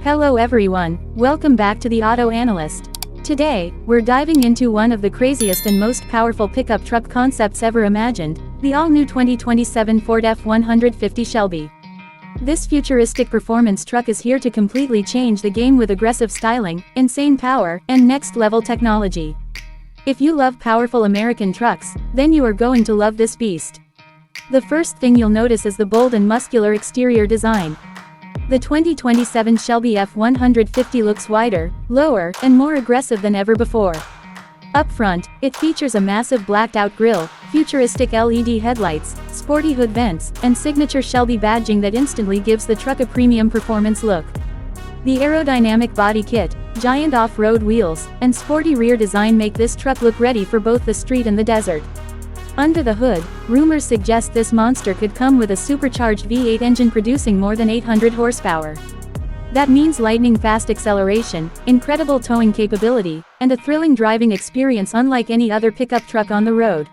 Hello everyone, welcome back to the Auto Analyst. Today, we're diving into one of the craziest and most powerful pickup truck concepts ever imagined, the all-new 2027 Ford F-150 Shelby. This futuristic performance truck is here to completely change the game with aggressive styling, insane power, and next-level technology. If you love powerful American trucks, then you are going to love this beast. The first thing you'll notice is the bold and muscular exterior design. The 2027 Shelby F-150 looks wider, lower, and more aggressive than ever before. Up front, it features a massive blacked-out grille, futuristic LED headlights, sporty hood vents, and signature Shelby badging that instantly gives the truck a premium performance look. The aerodynamic body kit, giant off-road wheels, and sporty rear design make this truck look ready for both the street and the desert. Under the hood, rumors suggest this monster could come with a supercharged V8 engine producing more than 800 horsepower. That means lightning-fast acceleration, incredible towing capability, and a thrilling driving experience unlike any other pickup truck on the road.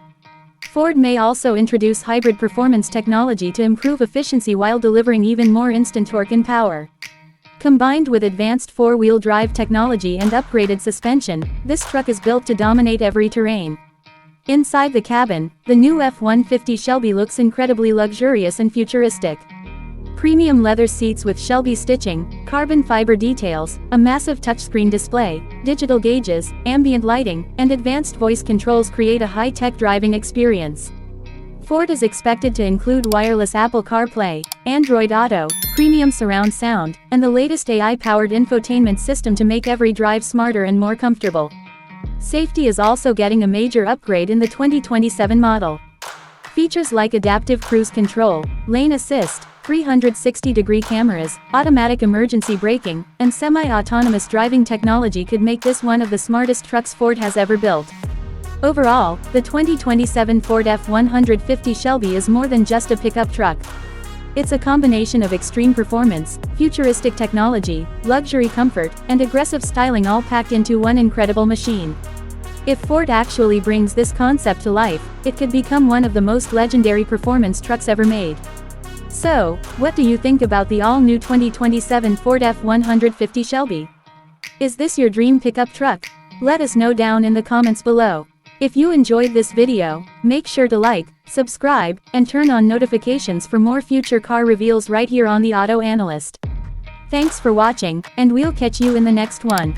Ford may also introduce hybrid performance technology to improve efficiency while delivering even more instant torque and power. Combined with advanced four-wheel drive technology and upgraded suspension, this truck is built to dominate every terrain. Inside the cabin, the new F-150 Shelby looks incredibly luxurious and futuristic. Premium leather seats with Shelby stitching, carbon fiber details, a massive touchscreen display, digital gauges, ambient lighting, and advanced voice controls create a high-tech driving experience. Ford is expected to include wireless Apple CarPlay, Android Auto, premium surround sound, and the latest AI-powered infotainment system to make every drive smarter and more comfortable. Safety is also getting a major upgrade in the 2027 model. Features like adaptive cruise control, lane assist, 360-degree cameras, automatic emergency braking, and semi-autonomous driving technology could make this one of the smartest trucks Ford has ever built. Overall, the 2027 Ford F-150 Shelby is more than just a pickup truck. It's a combination of extreme performance, futuristic technology, luxury comfort, and aggressive styling all packed into one incredible machine. If Ford actually brings this concept to life, it could become one of the most legendary performance trucks ever made. So, what do you think about the all-new 2027 Ford F-150 Shelby? Is this your dream pickup truck? Let us know down in the comments below. If you enjoyed this video, make sure to like, subscribe, and turn on notifications for more future car reveals right here on the Auto Analyst. Thanks for watching, and we'll catch you in the next one.